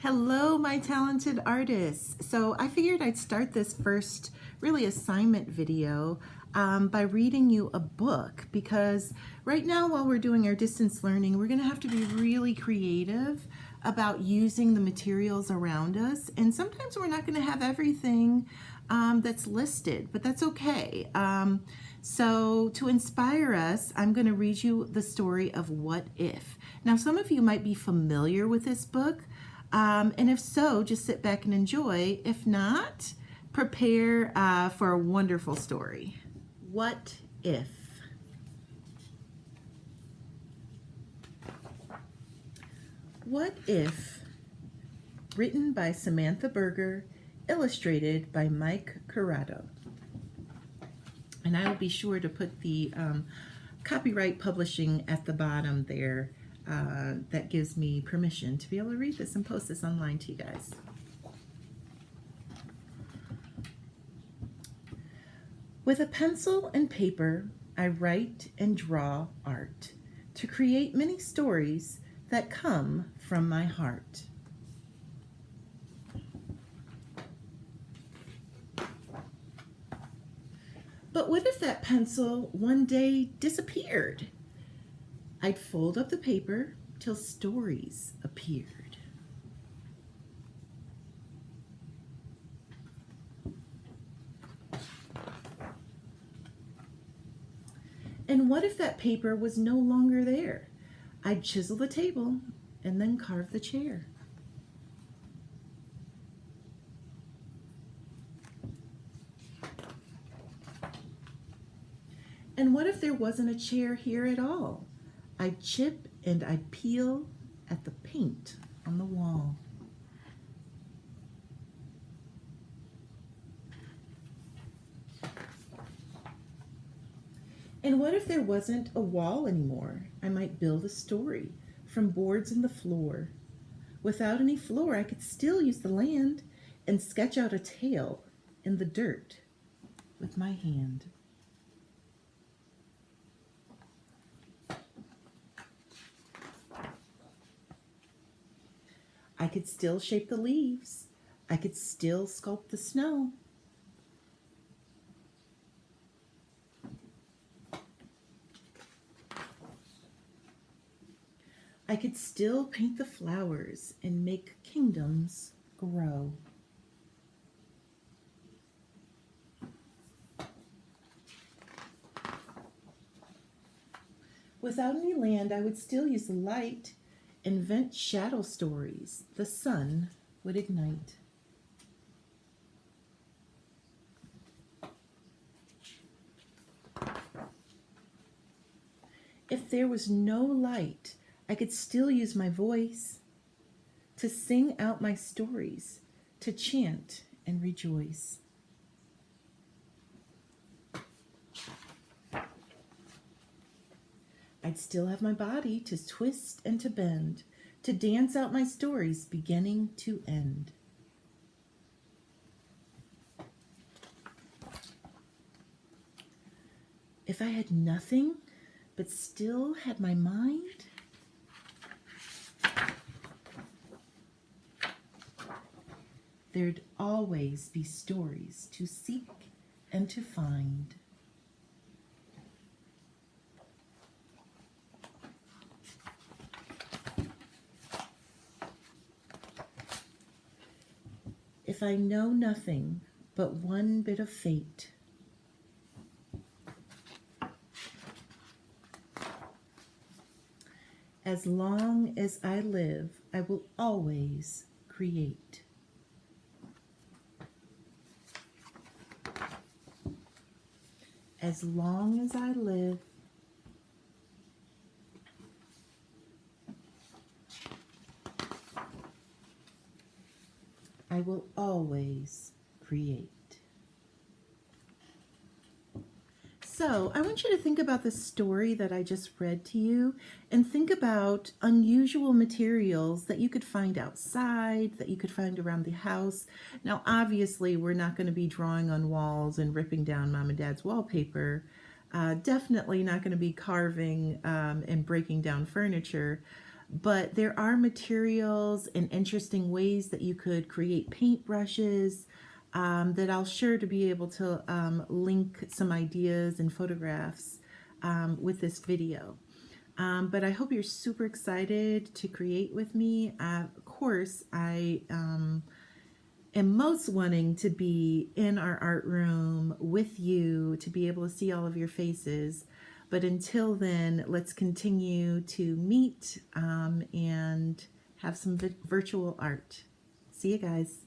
Hello, my talented artists. So I figured I'd start this first really assignment video by reading you a book, because right now while we're doing our distance learning, we're going to have to be really creative about using the materials around us. And sometimes we're not going to have everything that's listed, but that's okay. So to inspire us, I'm going to read you the story of What If. Now, some of you might be familiar with this book. And if so, just sit back and enjoy. If not, prepare for a wonderful story. What if? What If, written by Samantha Berger, illustrated by Mike Corrado. And I will be sure to put the copyright publishing at the bottom there. That gives me permission to be able to read this and post this online to you guys. With a pencil and paper, I write and draw art to create many stories that come from my heart. But what if that pencil one day disappeared? I'd fold up the paper till stories appeared. And what if that paper was no longer there? I'd chisel the table and then carve the chair. And what if there wasn't a chair here at all? I'd chip and I'd peel at the paint on the wall. And what if there wasn't a wall anymore? I might build a story from boards in the floor. Without any floor, I could still use the land and sketch out a tale in the dirt with my hand. I could still shape the leaves. I could still sculpt the snow. I could still paint the flowers and make kingdoms grow. Without any land, I would still use the light, invent shadow stories the sun would ignite. If there was no light, I could still use my voice to sing out my stories, to chant and rejoice. I'd still have my body to twist and to bend, to dance out my stories beginning to end. If I had nothing, but still had my mind, there'd always be stories to seek and to find. If I know nothing but one bit of fate, as long as I live, I will always create. As long as I live, I will always create. So I want you to think about the story that I just read to you, and think about unusual materials that you could find outside, that you could find around the house. Now, obviously, we're not going to be drawing on walls and ripping down mom and dad's wallpaper. Definitely not going to be carving and breaking down furniture. but there are materials and interesting ways that you could create paintbrushes that I'll sure to be able to link some ideas and photographs with this video. But I hope you're super excited to create with me. Of course, I am most wanting to be in our art room with you, to be able to see all of your faces. But until then, let's continue to meet and have some virtual art. See you guys.